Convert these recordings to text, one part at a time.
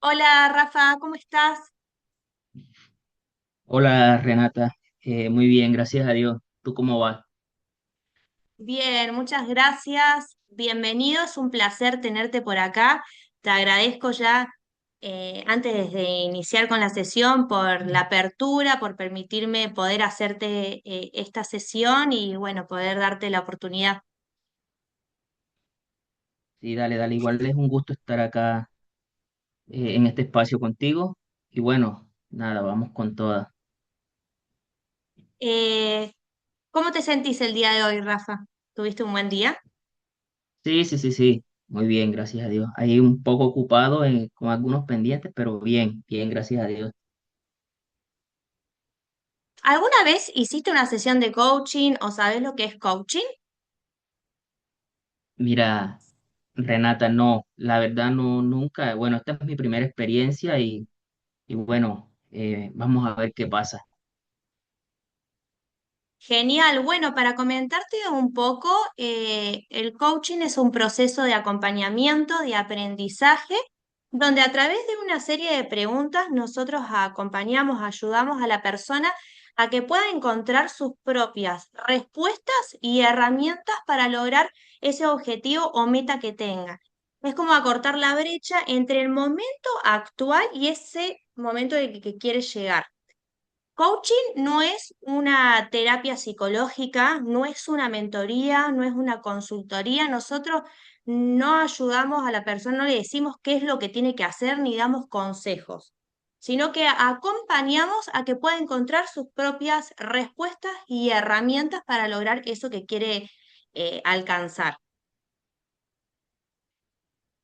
Hola Rafa, ¿cómo estás? Hola Renata. Muy bien, gracias a Dios. ¿Tú cómo vas? Bien, muchas gracias. Bienvenido, es un placer tenerte por acá. Te agradezco ya, antes de iniciar con la sesión, por la apertura, por permitirme poder hacerte esta sesión y bueno, poder darte la oportunidad. Sí, dale, dale. Igual es un gusto estar acá en este espacio contigo. Y bueno, nada, vamos con todas. Eh, ¿Cómo te sentís el día de hoy, Rafa? ¿Tuviste un buen día? Sí, sí, sí, sí. Muy bien, gracias a Dios. Ahí un poco ocupado con algunos pendientes, pero bien, bien, gracias a Dios. ¿Alguna vez hiciste una sesión de coaching o sabes lo que es coaching? Mira, Renata, no, la verdad no, nunca. Bueno, esta es mi primera experiencia y bueno, vamos a ver qué pasa. Genial. Bueno, para comentarte un poco, el coaching es un proceso de acompañamiento, de aprendizaje, donde a través de una serie de preguntas nosotros acompañamos, ayudamos a la persona a que pueda encontrar sus propias respuestas y herramientas para lograr ese objetivo o meta que tenga. Es como acortar la brecha entre el momento actual y ese momento de que quiere llegar. Coaching no es una terapia psicológica, no es una mentoría, no es una consultoría. Nosotros no ayudamos a la persona, no le decimos qué es lo que tiene que hacer ni damos consejos, sino que acompañamos a que pueda encontrar sus propias respuestas y herramientas para lograr eso que quiere alcanzar.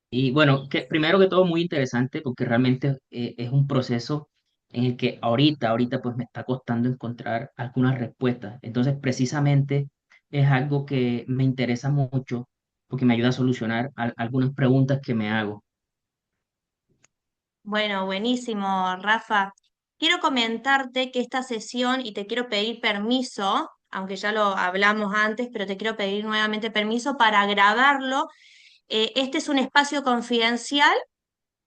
Y bueno, que primero que todo muy interesante porque realmente es un proceso en el que ahorita pues me está costando encontrar algunas respuestas. Entonces precisamente es algo que me interesa mucho porque me ayuda a solucionar algunas preguntas que me hago. Bueno, buenísimo, Rafa. Quiero comentarte que esta sesión, y te quiero pedir permiso, aunque ya lo hablamos antes, pero te quiero pedir nuevamente permiso para grabarlo. Este es un espacio confidencial,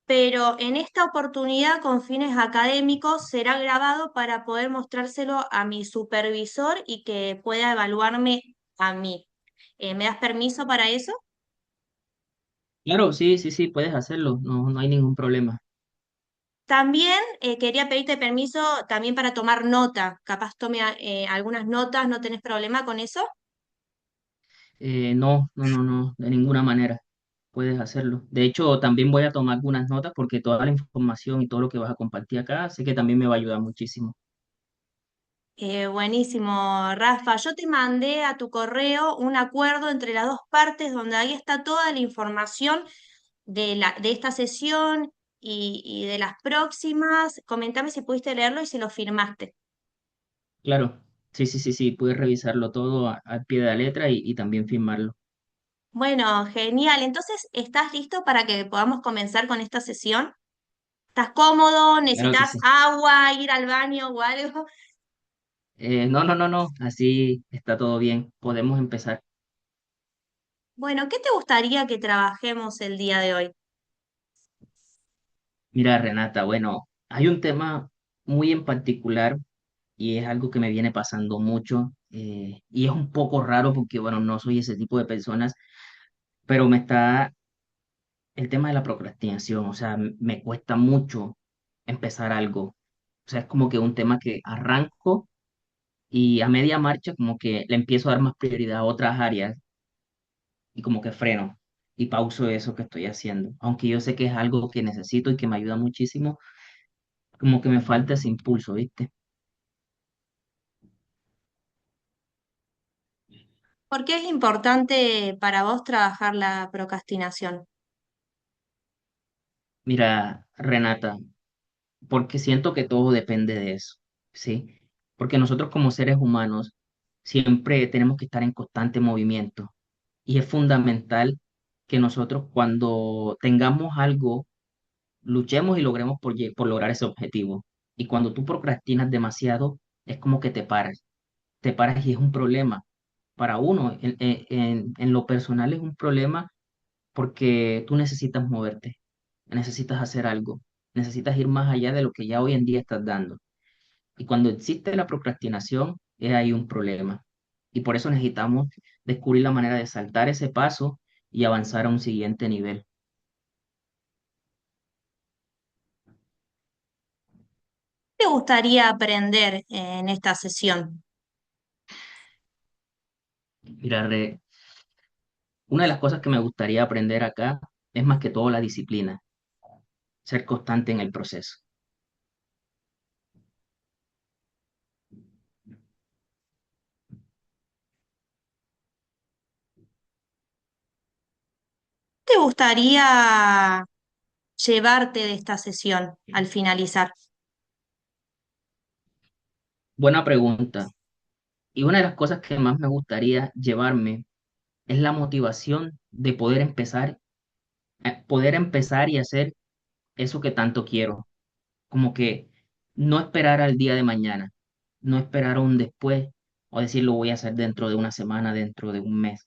pero en esta oportunidad, con fines académicos, será grabado para poder mostrárselo a mi supervisor y que pueda evaluarme a mí. ¿Me das permiso para eso? Claro, sí, sí, sí, puedes hacerlo, no, no hay ningún problema. También quería pedirte permiso también para tomar nota. Capaz tome algunas notas, ¿no tenés problema con eso? No, no, no, no, de ninguna manera puedes hacerlo. De hecho, también voy a tomar algunas notas porque toda la información y todo lo que vas a compartir acá sé que también me va a ayudar muchísimo. Buenísimo, Rafa. Yo te mandé a tu correo un acuerdo entre las dos partes donde ahí está toda la información de esta sesión y de las próximas. Comentame si pudiste leerlo y si lo firmaste. Claro, sí, sí, sí, sí, puedes revisarlo todo al pie de la letra y también firmarlo. Bueno, genial. Entonces, ¿estás listo para que podamos comenzar con esta sesión? ¿Estás cómodo? Claro que ¿Necesitas sí. agua, ir al baño o algo? No, no, no, no, así está todo bien. Podemos empezar. Bueno, ¿qué te gustaría que trabajemos el día de hoy? Mira, Renata, bueno, hay un tema muy en particular y es algo que me viene pasando mucho y es un poco raro porque, bueno, no soy ese tipo de personas, pero me está el tema de la procrastinación, o sea, me cuesta mucho empezar algo. O sea, es como que un tema que arranco y a media marcha como que le empiezo a dar más prioridad a otras áreas y como que freno y pauso eso que estoy haciendo. Aunque yo sé que es algo que necesito y que me ayuda muchísimo, como que me falta ese impulso, ¿viste? ¿Por qué es importante para vos trabajar la procrastinación? Mira, Renata, porque siento que todo depende de eso, ¿sí? Porque nosotros como seres humanos siempre tenemos que estar en constante movimiento y es fundamental que nosotros cuando tengamos algo, luchemos y logremos por lograr ese objetivo. Y cuando tú procrastinas demasiado, es como que te paras y es un problema. Para uno, en lo personal es un problema porque tú necesitas moverte, necesitas hacer algo. necesitas ir más allá de lo que ya hoy en día estás dando. Y cuando existe la procrastinación, es ahí un problema. Y por eso necesitamos descubrir la manera de saltar ese paso y avanzar a un siguiente nivel. ¿Qué te gustaría aprender en esta sesión? Mira, una de las cosas que me gustaría aprender acá es más que todo la disciplina, ser constante en el proceso. ¿Qué te gustaría llevarte de esta sesión al finalizar? Buena pregunta. Y una de las cosas que más me gustaría llevarme es la motivación de poder empezar y hacer eso que tanto quiero. Como que no esperar al día de mañana, no esperar a un después o decir lo voy a hacer dentro de una semana, dentro de un mes,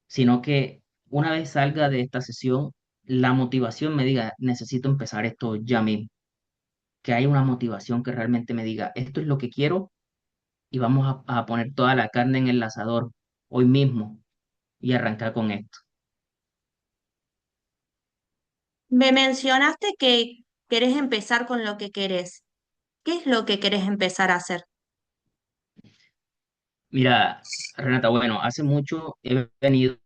sino que una vez salga de esta sesión, la motivación me diga, necesito empezar esto ya mismo, que haya una motivación que realmente me diga, esto es lo que quiero y vamos a poner toda la carne en el asador hoy mismo y arrancar con esto. Me mencionaste que querés empezar con lo que querés. ¿Qué es lo que querés empezar a hacer? Mira, Renata, bueno, hace mucho he venido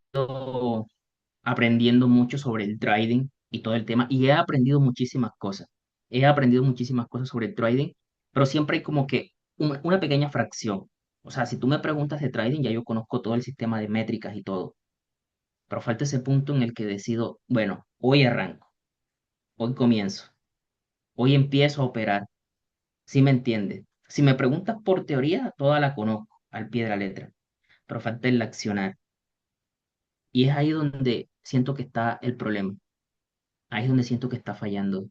aprendiendo mucho sobre el trading y todo el tema, y he aprendido muchísimas cosas. He aprendido muchísimas cosas sobre el trading, pero siempre hay como que una pequeña fracción. O sea, si tú me preguntas de trading, ya yo conozco todo el sistema de métricas y todo, pero falta ese punto en el que decido, bueno, hoy arranco, hoy comienzo, hoy empiezo a operar. ¿Sí me entiendes? Si me preguntas por teoría, toda la conozco al pie de la letra, pero falta el accionar. Y es ahí donde siento que está el problema. Ahí es donde siento que está fallando.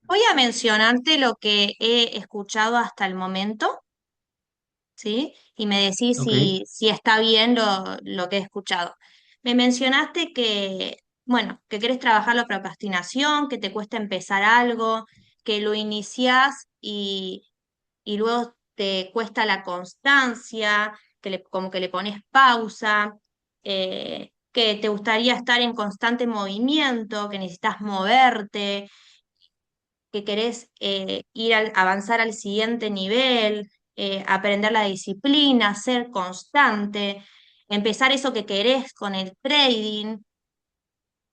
Voy a mencionarte lo que he escuchado hasta el momento, ¿sí? Y me decís ¿Ok? si está bien lo que he escuchado. Me mencionaste que, bueno, que querés trabajar la procrastinación, que te cuesta empezar algo, que lo iniciás y luego te cuesta la constancia, como que le pones pausa, que te gustaría estar en constante movimiento, que necesitas moverte, que querés avanzar al siguiente nivel, aprender la disciplina, ser constante, empezar eso que querés con el trading.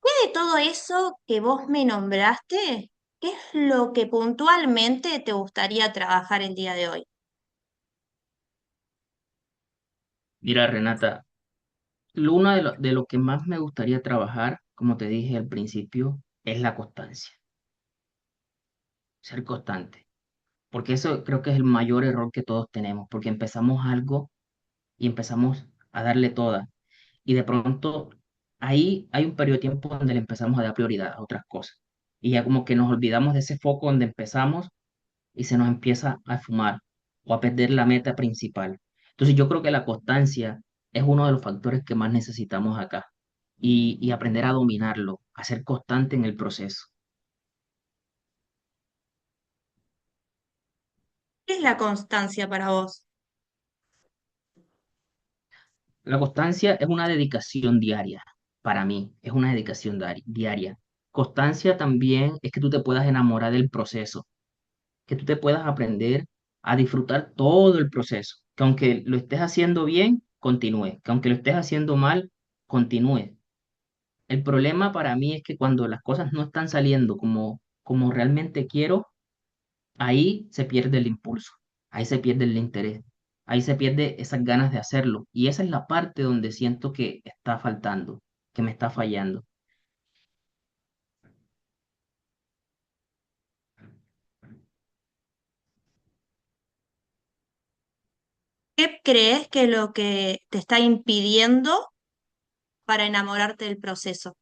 ¿Qué de todo eso que vos me nombraste? ¿Qué es lo que puntualmente te gustaría trabajar el día de hoy? Mira, Renata, uno de lo que más me gustaría trabajar, como te dije al principio, es la constancia, ser constante, porque eso creo que es el mayor error que todos tenemos, porque empezamos algo y empezamos a darle toda, y de pronto ahí hay un periodo de tiempo donde le empezamos a dar prioridad a otras cosas, y ya como que nos olvidamos de ese foco donde empezamos y se nos empieza a fumar o a perder la meta principal. Entonces yo creo que la constancia es uno de los factores que más necesitamos acá y aprender a dominarlo, a ser constante en el proceso. ¿Qué es la constancia para vos? La constancia es una dedicación diaria, para mí, es una dedicación diaria. Constancia también es que tú te puedas enamorar del proceso, que tú te puedas aprender a disfrutar todo el proceso, que aunque lo estés haciendo bien, continúe, que aunque lo estés haciendo mal, continúe. El problema para mí es que cuando las cosas no están saliendo como realmente quiero, ahí se pierde el impulso, ahí se pierde el interés, ahí se pierde esas ganas de hacerlo. Y esa es la parte donde siento que está faltando, que me está fallando. ¿Qué crees que es lo que te está impidiendo para enamorarte del proceso?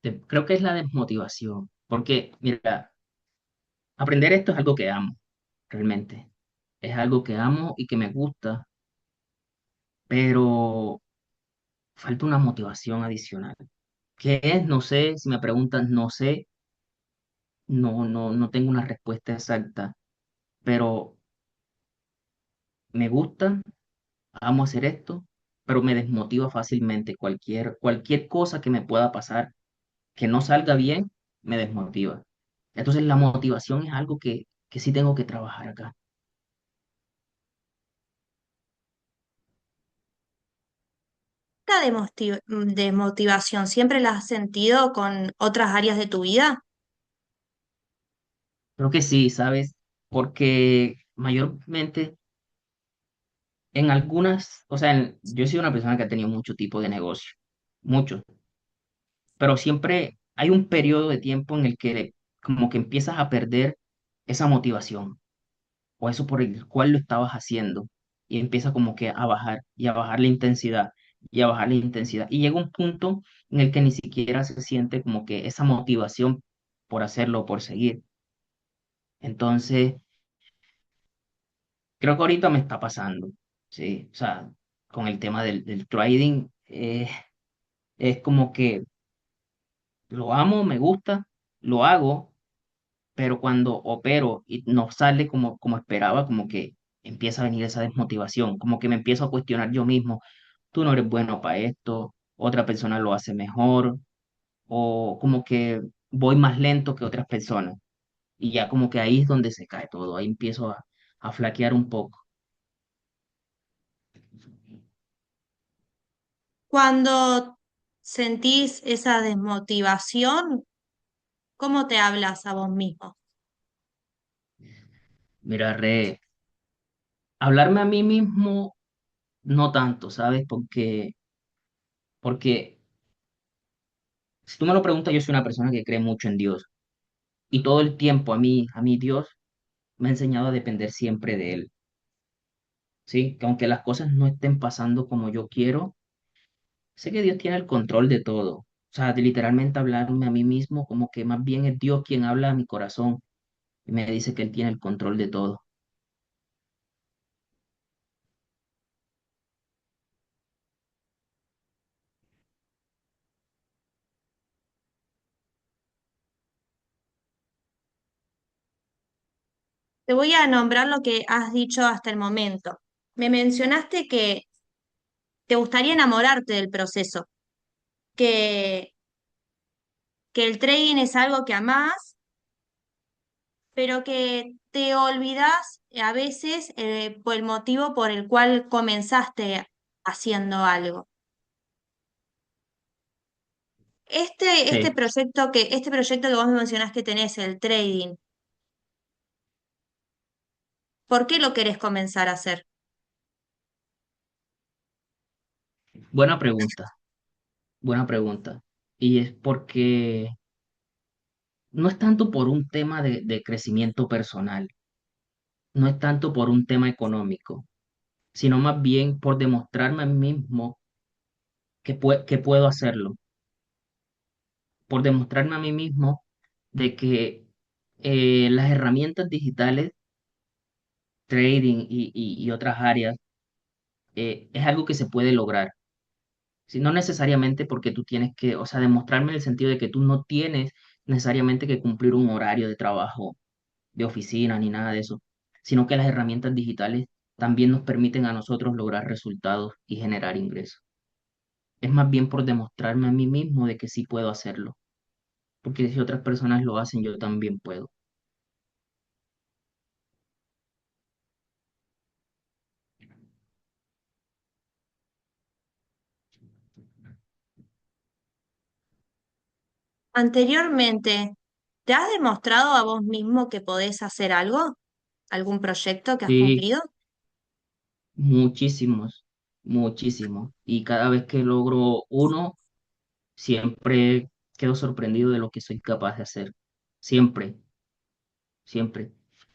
Creo que es la desmotivación, porque mira, aprender esto es algo que amo, realmente. Es algo que amo y que me gusta, pero falta una motivación adicional. ¿Qué es? No sé. Si me preguntan, no sé. No tengo una respuesta exacta, pero me gusta, amo hacer esto, pero me desmotiva fácilmente. Cualquier cosa que me pueda pasar, que no salga bien, me desmotiva. Entonces la motivación es algo que sí tengo que trabajar acá. ¿Esta desmotivación siempre la has sentido con otras áreas de tu vida? Creo que sí, ¿sabes? Porque mayormente en algunas, o sea, yo he sido una persona que ha tenido mucho tipo de negocio, muchos, pero siempre hay un periodo de tiempo en el que como que empiezas a perder esa motivación o eso por el cual lo estabas haciendo y empieza como que a bajar y a bajar la intensidad y a bajar la intensidad y llega un punto en el que ni siquiera se siente como que esa motivación por hacerlo, por seguir. Entonces, creo que ahorita me está pasando, sí, o sea, con el tema del trading, es como que lo amo, me gusta, lo hago, pero cuando opero y no sale como esperaba, como que empieza a venir esa desmotivación, como que me empiezo a cuestionar yo mismo, tú no eres bueno para esto, otra persona lo hace mejor, o como que voy más lento que otras personas, y ya como que ahí es donde se cae todo, ahí empiezo a flaquear un poco. Cuando sentís esa desmotivación, ¿cómo te hablas a vos mismo? Mira, hablarme a mí mismo no tanto, ¿sabes? Porque si tú me lo preguntas, yo soy una persona que cree mucho en Dios. Y todo el tiempo a mí Dios me ha enseñado a depender siempre de Él, ¿sí? Que aunque las cosas no estén pasando como yo quiero, sé que Dios tiene el control de todo. O sea, de literalmente hablarme a mí mismo como que más bien es Dios quien habla a mi corazón y me dice que Él tiene el control de todo. Te voy a nombrar lo que has dicho hasta el momento. Me mencionaste que te gustaría enamorarte del proceso, que, que el trading es algo que amás, pero que te olvidas a veces por el motivo por el cual comenzaste haciendo algo. Sí, Este proyecto que vos me mencionás que tenés, el trading, ¿por qué lo querés comenzar a hacer? buena pregunta, buena pregunta. Y es porque no es tanto por un tema de crecimiento personal, no es tanto por un tema económico, sino más bien por demostrarme a mí mismo que puedo hacerlo, por demostrarme a mí mismo de que las herramientas digitales, trading y otras áreas, es algo que se puede lograr. Si no necesariamente porque tú tienes que, o sea, demostrarme en el sentido de que tú no tienes necesariamente que cumplir un horario de trabajo, de oficina, ni nada de eso, sino que las herramientas digitales también nos permiten a nosotros lograr resultados y generar ingresos. Es más bien por demostrarme a mí mismo de que sí puedo hacerlo, porque si otras personas lo hacen, yo también puedo. Anteriormente, ¿te has demostrado a vos mismo que podés hacer algo? ¿Algún proyecto que has Sí, cumplido? muchísimos, muchísimos. Y cada vez que logro uno, siempre quedo sorprendido de lo que soy capaz de hacer. Siempre, siempre.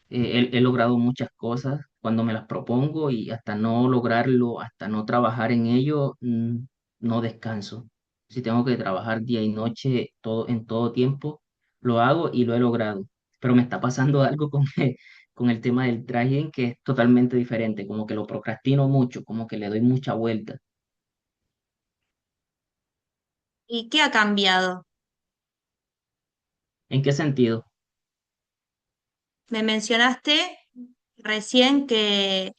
He logrado muchas cosas cuando me las propongo y hasta no lograrlo, hasta no trabajar en ello, no descanso. Si tengo que trabajar día y noche en todo tiempo, lo hago y lo he logrado. Pero me está pasando algo con el tema del trading que es totalmente diferente, como que lo procrastino mucho, como que le doy mucha vuelta. ¿Y qué ha cambiado? ¿En qué sentido? Me mencionaste recién que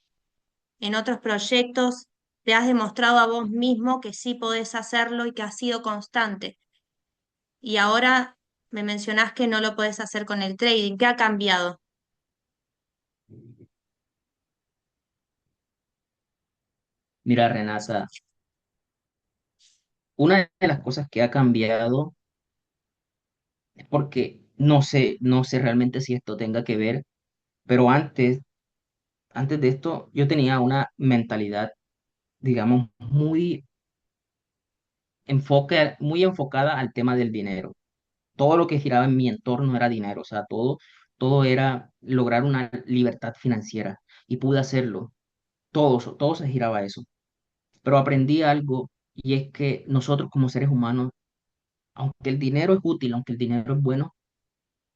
en otros proyectos te has demostrado a vos mismo que sí podés hacerlo y que has sido constante. Y ahora me mencionás que no lo podés hacer con el trading. ¿Qué ha cambiado? Mira, Renata, una de las cosas que ha cambiado es porque no sé realmente si esto tenga que ver, pero antes de esto yo tenía una mentalidad, digamos, muy enfocada al tema del dinero. Todo lo que giraba en mi entorno era dinero, o sea, todo era lograr una libertad financiera y pude hacerlo. Todo se giraba a eso. Pero aprendí algo y es que nosotros como seres humanos, aunque el dinero es útil, aunque el dinero es bueno,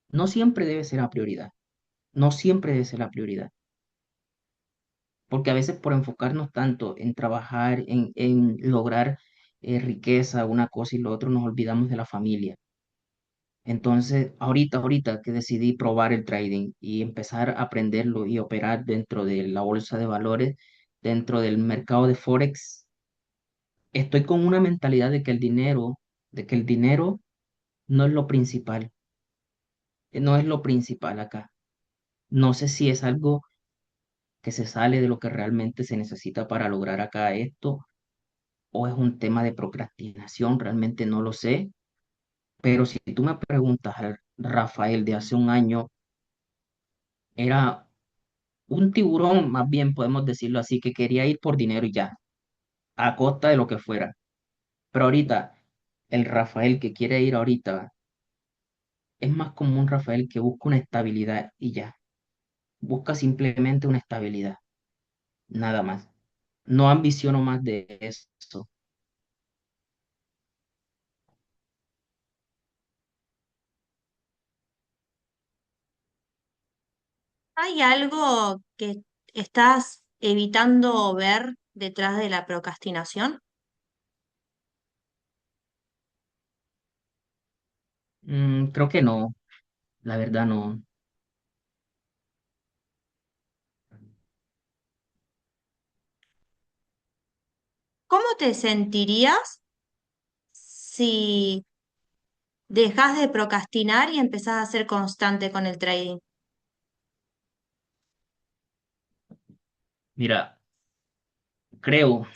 no siempre debe ser la prioridad. No siempre debe ser la prioridad. Porque a veces por enfocarnos tanto en trabajar, en lograr riqueza, una cosa y lo otro, nos olvidamos de la familia. Entonces, ahorita que decidí probar el trading y empezar a aprenderlo y operar dentro de la bolsa de valores, dentro del mercado de Forex, estoy con una mentalidad de que el dinero no es lo principal, no es lo principal acá. No sé si es algo que se sale de lo que realmente se necesita para lograr acá esto o es un tema de procrastinación, realmente no lo sé. Pero si tú me preguntas, Rafael, de hace un año, era un tiburón, más bien podemos decirlo así, que quería ir por dinero y ya, a costa de lo que fuera. Pero ahorita, el Rafael que quiere ir ahorita es más como un Rafael que busca una estabilidad y ya, busca simplemente una estabilidad, nada más. No ambiciono más de eso. ¿Hay algo que estás evitando ver detrás de la procrastinación? Creo que no, la verdad no. ¿Cómo te sentirías si dejas de procrastinar y empezás a ser constante con el trading? Mira, creo,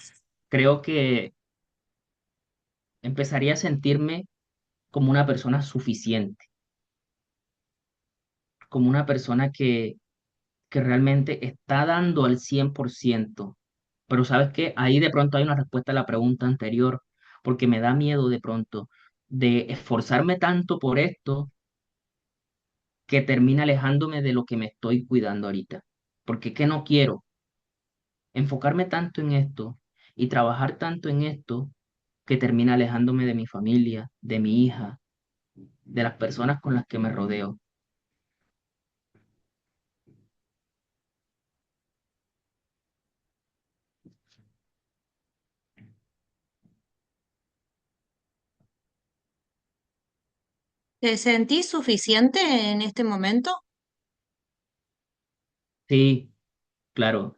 creo que empezaría a sentirme como una persona suficiente, como una persona que realmente está dando al 100%. Pero sabes que ahí de pronto hay una respuesta a la pregunta anterior, porque me da miedo de pronto de esforzarme tanto por esto que termina alejándome de lo que me estoy cuidando ahorita. Porque es que no quiero enfocarme tanto en esto y trabajar tanto en esto que termina alejándome de mi familia, de mi hija, de las personas con las que me rodeo. ¿Te sentís suficiente en este momento? Sí, claro.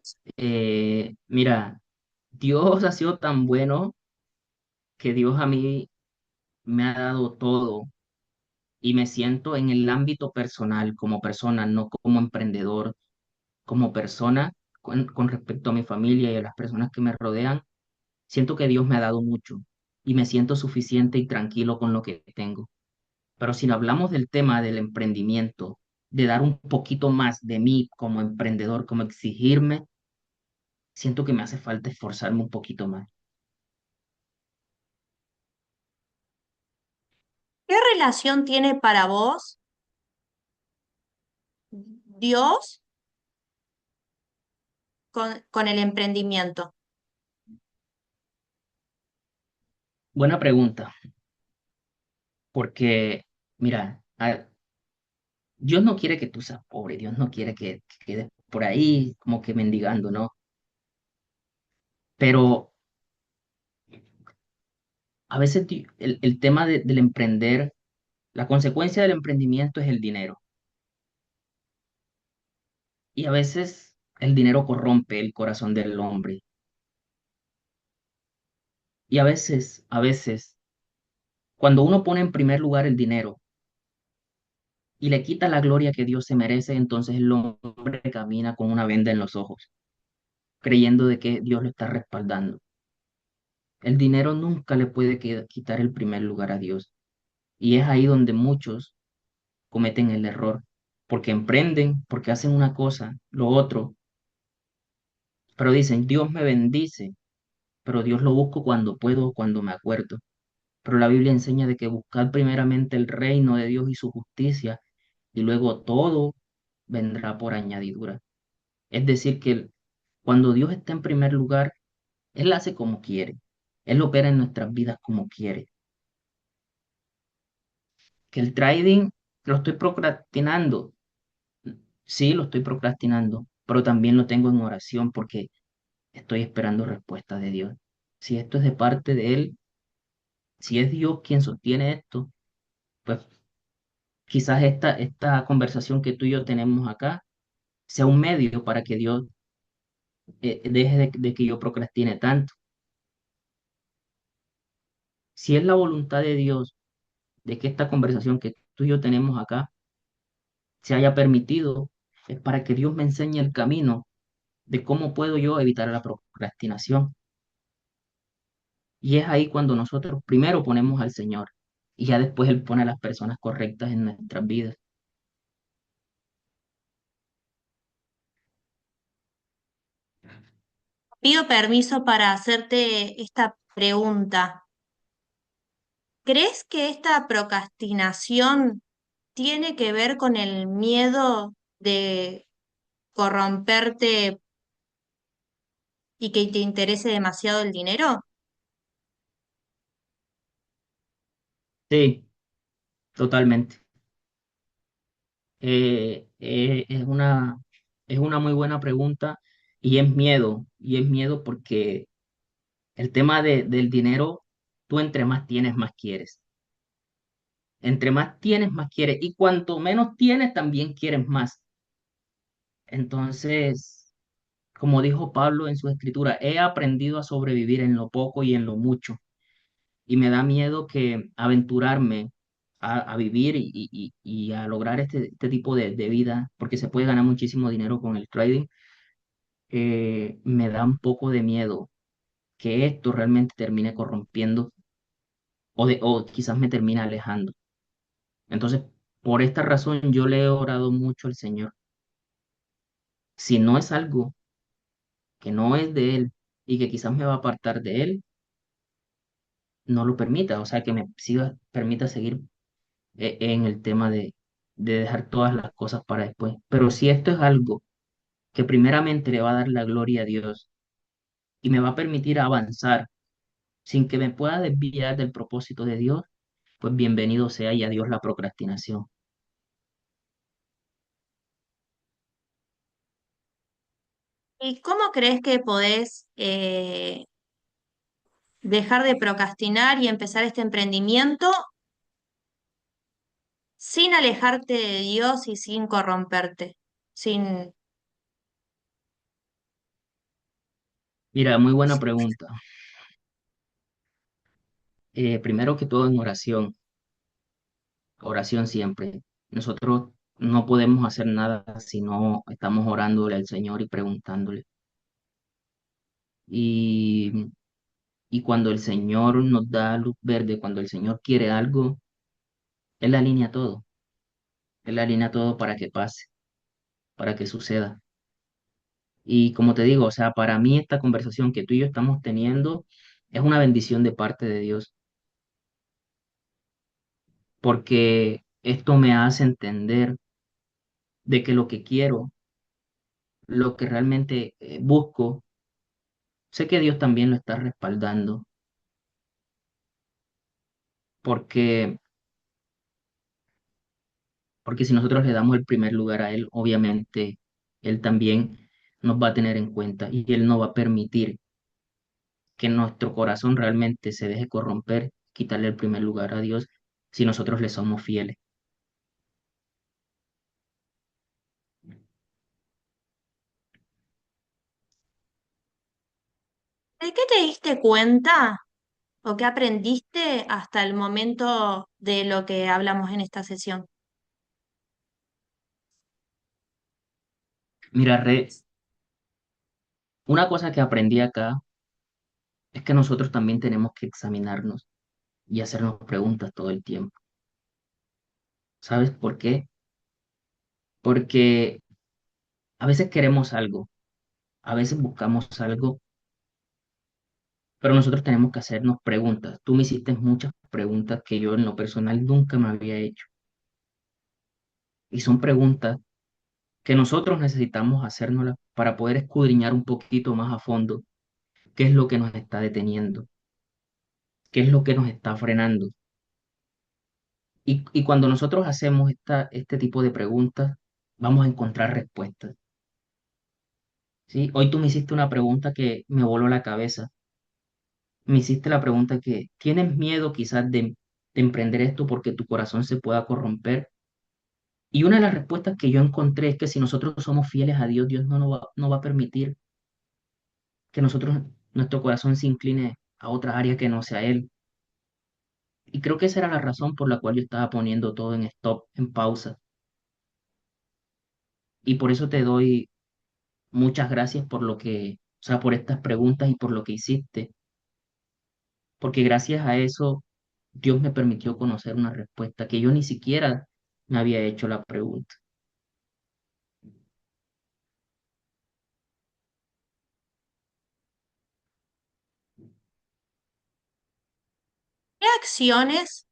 Mira, Dios ha sido tan bueno que Dios a mí me ha dado todo y me siento en el ámbito personal, como persona, no como emprendedor, como persona, con respecto a mi familia y a las personas que me rodean, siento que Dios me ha dado mucho y me siento suficiente y tranquilo con lo que tengo. Pero si no hablamos del tema del emprendimiento, de dar un poquito más de mí como emprendedor, como exigirme, siento que me hace falta esforzarme un poquito más. ¿Qué relación tiene para vos Dios con el emprendimiento? Buena pregunta, porque mira, Dios no quiere que tú seas pobre, Dios no quiere que quedes por ahí como que mendigando, ¿no? Pero A veces el tema del emprender, la consecuencia del emprendimiento es el dinero. Y a veces el dinero corrompe el corazón del hombre. Y a veces, cuando uno pone en primer lugar el dinero y le quita la gloria que Dios se merece, entonces el hombre camina con una venda en los ojos, creyendo de que Dios lo está respaldando. El dinero nunca le puede quitar el primer lugar a Dios. Y es ahí donde muchos cometen el error, porque emprenden, porque hacen una cosa, lo otro, pero dicen, Dios me bendice, pero Dios lo busco cuando puedo, cuando me acuerdo. Pero la Biblia enseña de que buscad primeramente el reino de Dios y su justicia, y luego todo vendrá por añadidura. Es decir, que cuando Dios está en primer lugar, Él hace como quiere. Él opera en nuestras vidas como quiere. Que el trading lo estoy procrastinando. Sí, lo estoy procrastinando, pero también lo tengo en oración porque estoy esperando respuesta de Dios. Si esto es de parte de Él, si es Dios quien sostiene esto, pues quizás esta conversación que tú y yo tenemos acá sea un medio para que Dios deje de que yo procrastine tanto. Si es la voluntad de Dios de que esta conversación que tú y yo tenemos acá se haya permitido, es para que Dios me enseñe el camino de cómo puedo yo evitar la procrastinación. Y es ahí cuando nosotros primero ponemos al Señor y ya después Él pone a las personas correctas en nuestras vidas. Pido permiso para hacerte esta pregunta. ¿Crees que esta procrastinación tiene que ver con el miedo de corromperte y que te interese demasiado el dinero? Sí, totalmente. Es una muy buena pregunta y es miedo porque el tema del dinero, tú entre más tienes, más quieres. Entre más tienes, más quieres. Y cuanto menos tienes, también quieres más. Entonces, como dijo Pablo en su escritura, he aprendido a sobrevivir en lo poco y en lo mucho. Y me da miedo que aventurarme a vivir y a lograr este tipo de vida, porque se puede ganar muchísimo dinero con el trading, me da un poco de miedo que esto realmente termine corrompiendo o quizás me termine alejando. Entonces, por esta razón yo le he orado mucho al Señor. Si no es algo que no es de Él y que quizás me va a apartar de Él, no lo permita, o sea, que me siga, permita seguir en el tema de dejar todas las cosas para después. Pero si esto es algo que primeramente le va a dar la gloria a Dios y me va a permitir avanzar sin que me pueda desviar del propósito de Dios, pues bienvenido sea y adiós la procrastinación. ¿Y cómo crees que podés dejar de procrastinar y empezar este emprendimiento sin alejarte de Dios y sin corromperte? Sin... Mira, muy buena pregunta. Primero que todo en oración, oración siempre. Nosotros no podemos hacer nada si no estamos orándole al Señor y preguntándole. Y Y cuando el Señor nos da luz verde, cuando el Señor quiere algo, Él alinea todo. Él alinea todo para que pase, para que suceda. Y como te digo, o sea, para mí esta conversación que tú y yo estamos teniendo es una bendición de parte de Dios, porque esto me hace entender de que lo que quiero, lo que realmente busco, sé que Dios también lo está respaldando, porque, porque si nosotros le damos el primer lugar a Él, obviamente Él también nos va a tener en cuenta y Él no va a permitir que nuestro corazón realmente se deje corromper quitarle el primer lugar a Dios si nosotros le somos fieles. ¿De qué te diste cuenta o qué aprendiste hasta el momento de lo que hablamos en esta sesión? Mira, una cosa que aprendí acá es que nosotros también tenemos que examinarnos y hacernos preguntas todo el tiempo. ¿Sabes por qué? Porque a veces queremos algo, a veces buscamos algo, pero nosotros tenemos que hacernos preguntas. Tú me hiciste muchas preguntas que yo en lo personal nunca me había hecho. Y son preguntas que nosotros necesitamos hacérnoslas para poder escudriñar un poquito más a fondo qué es lo que nos está deteniendo, qué es lo que nos está frenando. Y cuando nosotros hacemos este tipo de preguntas, vamos a encontrar respuestas. ¿Sí? Hoy tú me hiciste una pregunta que me voló la cabeza. Me hiciste la pregunta que, ¿tienes miedo quizás de emprender esto porque tu corazón se pueda corromper? Y una de las respuestas que yo encontré es que si nosotros somos fieles a Dios, Dios no va a permitir que nuestro corazón se incline a otra área que no sea Él. Y creo que esa era la razón por la cual yo estaba poniendo todo en stop, en pausa. Y por eso te doy muchas gracias por o sea, por estas preguntas y por lo que hiciste, porque gracias a eso Dios me permitió conocer una respuesta que yo ni siquiera me había hecho la pregunta. ¿Qué acciones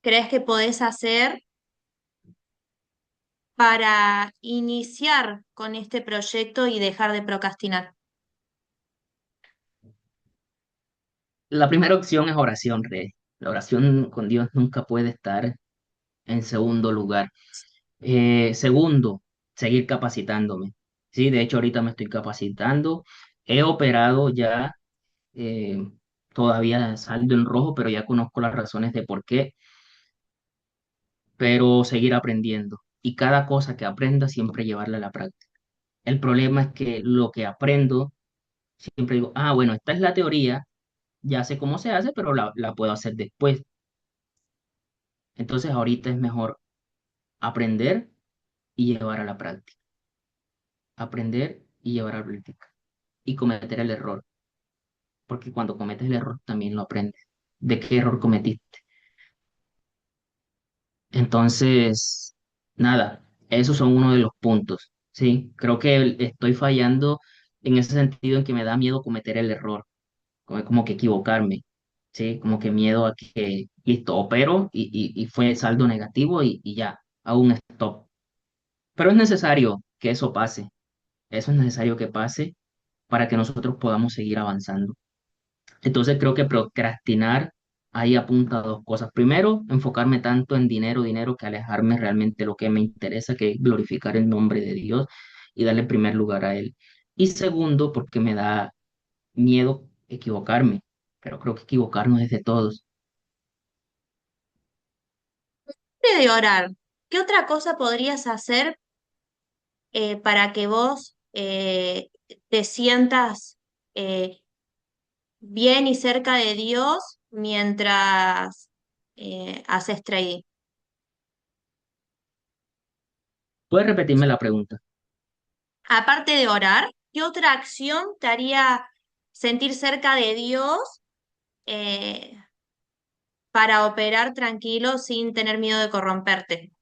crees que podés hacer para iniciar con este proyecto y dejar de procrastinar? La primera opción es oración, Rey. La oración con Dios nunca puede estar en segundo lugar. Segundo, seguir capacitándome. Sí, de hecho ahorita me estoy capacitando. He operado ya, eh, todavía saldo en rojo, pero ya conozco las razones de por qué, pero seguir aprendiendo. Y cada cosa que aprenda, siempre llevarla a la práctica. El problema es que lo que aprendo, siempre digo, ah, bueno, esta es la teoría, ya sé cómo se hace, pero la puedo hacer después. Entonces ahorita es mejor aprender y llevar a la práctica. Aprender y llevar a la práctica. Y cometer el error, porque cuando cometes el error también lo aprendes. ¿De qué error cometiste? Entonces, nada, esos son uno de los puntos, ¿sí? Creo que estoy fallando en ese sentido en que me da miedo cometer el error, como que equivocarme, ¿sí? Como que miedo a que, listo, opero y fue saldo negativo y ya, hago un stop. Pero es necesario que eso pase, eso es necesario que pase para que nosotros podamos seguir avanzando. Entonces creo que procrastinar ahí apunta a dos cosas. Primero, enfocarme tanto en dinero, dinero, que alejarme realmente de lo que me interesa, que es glorificar el nombre de Dios y darle primer lugar a Él. Y segundo, porque me da miedo equivocarme, pero creo que equivocarnos es de todos. Antes de orar, ¿qué otra cosa podrías hacer para que vos te sientas eh, bien y cerca de Dios mientras haces trading? ¿Puedes repetirme la pregunta? Aparte de orar, ¿qué otra acción te haría sentir cerca de Dios eh, para operar tranquilo sin tener miedo de corromperte?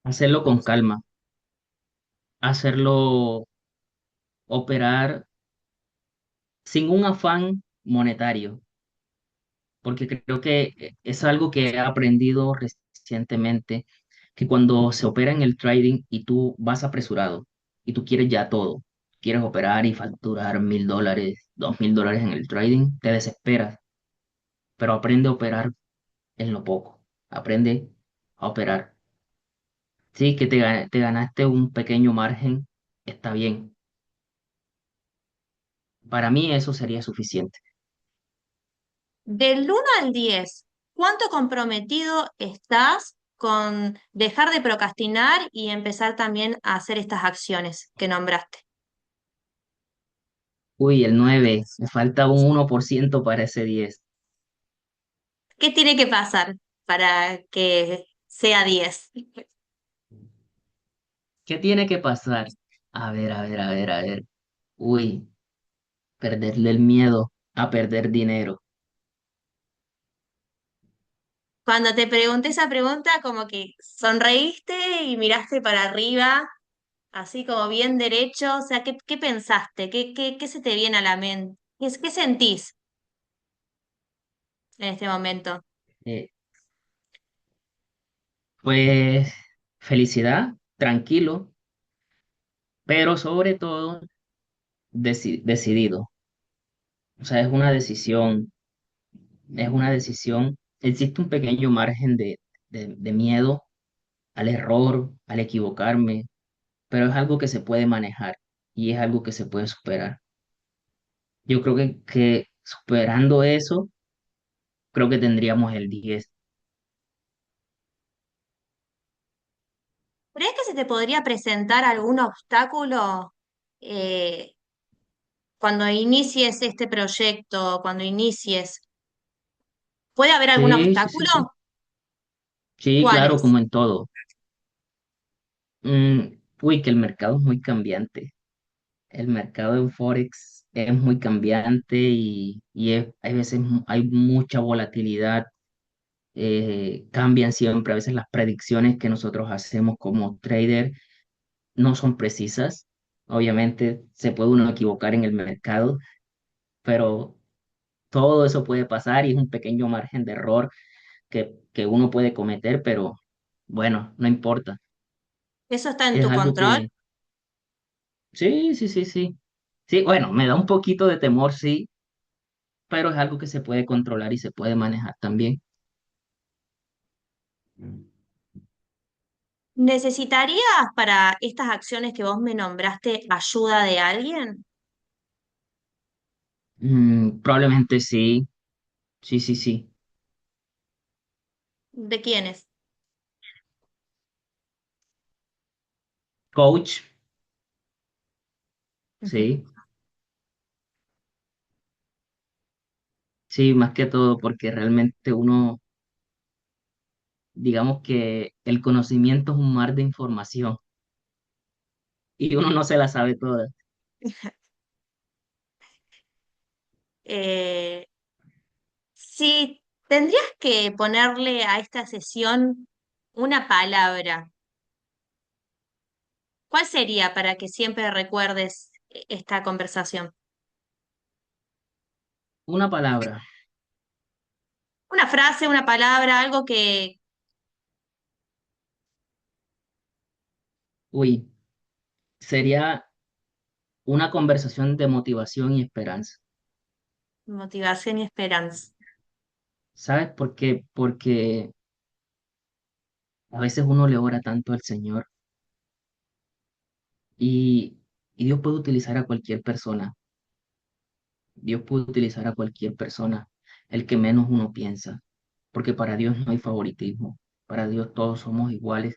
Hacerlo con calma, hacerlo operar sin un afán monetario, porque creo que es algo que he aprendido recientemente, que cuando se opera en el trading y tú vas apresurado y tú quieres ya todo, quieres operar y facturar $1.000, $2.000 en el trading, te desesperas, pero aprende a operar en lo poco, aprende a operar. Sí, que te ganaste un pequeño margen, está bien, Para mí eso sería suficiente. Del 1 al 10, ¿cuánto comprometido estás con dejar de procrastinar y empezar también a hacer estas acciones que nombraste? Uy, el 9, me falta un 1% para ese 10. ¿Qué tiene que pasar para que sea 10? ¿Qué tiene que pasar? A ver, a ver, a ver, a ver. Uy, perderle el miedo a perder dinero. Cuando te pregunté esa pregunta, como que sonreíste y miraste para arriba, así como bien derecho. O sea, ¿qué pensaste? ¿Qué se te viene a la mente? ¿Qué sentís en este momento? Eh, pues felicidad, tranquilo, pero sobre todo decidido. O sea, es una decisión. Existe un pequeño margen de miedo al error, al equivocarme, pero es algo que se puede manejar y es algo que se puede superar. Yo creo que superando eso, creo que tendríamos el 10. ¿Crees que se te podría presentar algún obstáculo eh, cuando inicies este proyecto, cuando inicies? ¿Puede haber algún Sí, sí, sí, obstáculo? sí. Sí, claro, ¿Cuáles? como en todo. Uy, que el mercado es muy cambiante. El mercado en Forex es muy cambiante hay veces hay mucha volatilidad. Cambian siempre. A veces las predicciones que nosotros hacemos como trader no son precisas. Obviamente se puede uno equivocar en el mercado, pero todo eso puede pasar y es un pequeño margen de error que uno puede cometer, pero bueno, no importa. ¿Eso está en Es tu algo control? que, sí, sí, sí, sí. Sí, bueno, me da un poquito de temor, sí, pero es algo que se puede controlar y se puede manejar también. ¿Necesitarías para estas acciones que vos me nombraste ayuda de alguien? Probablemente sí, sí, sí, sí. ¿De quiénes? Coach, Ujú. sí, sí, más que todo porque realmente uno, digamos que el conocimiento es un mar de información y uno no se la sabe toda. Eh, si tendrías que ponerle a esta sesión una palabra, ¿cuál sería para que siempre recuerdes esta conversación? Una palabra, Una frase, una palabra, algo que uy, sería una conversación de motivación y esperanza. motivación y esperanza. ¿Sabes por qué? Porque a veces uno le ora tanto al Señor y, y Dios puede utilizar a cualquier persona. Dios puede utilizar a cualquier persona, el que menos uno piensa, porque para Dios no hay favoritismo. Para Dios todos somos iguales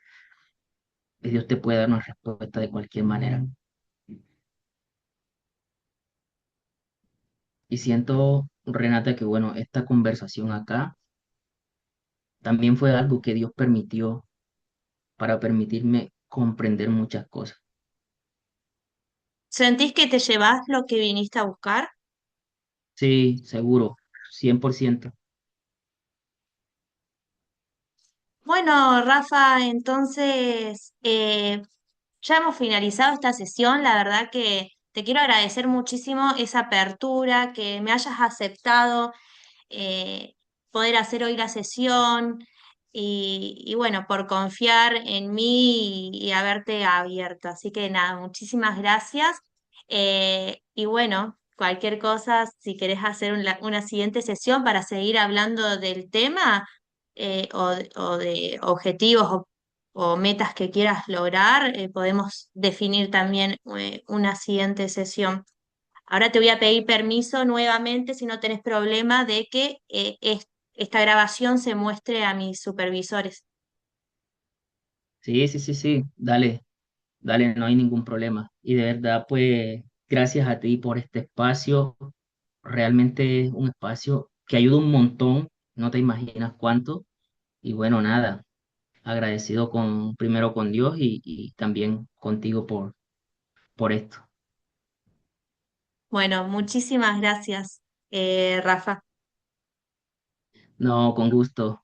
y Dios te puede dar una respuesta de cualquier manera. Y siento, Renata, que bueno, esta conversación acá también fue algo que Dios permitió para permitirme comprender muchas cosas. ¿Sentís que te llevas lo que viniste a buscar? Sí, seguro, 100%. Bueno, Rafa, entonces ya hemos finalizado esta sesión. La verdad que te quiero agradecer muchísimo esa apertura, que me hayas aceptado eh, poder hacer hoy la sesión y bueno, por confiar en mí y haberte abierto. Así que nada, muchísimas gracias. Y bueno, cualquier cosa, si querés hacer una siguiente sesión para seguir hablando del tema o de objetivos o metas que quieras lograr, podemos definir también una siguiente sesión. Ahora te voy a pedir permiso nuevamente, si no tenés problema, de que esta grabación se muestre a mis supervisores. Sí, sí, sí, sí, dale, dale, no hay ningún problema. Y de verdad, pues, gracias a ti por este espacio. Realmente es un espacio que ayuda un montón, no te imaginas cuánto. Y bueno, nada, agradecido primero con Dios y también contigo por esto. Bueno, muchísimas gracias, Rafa. No, con gusto.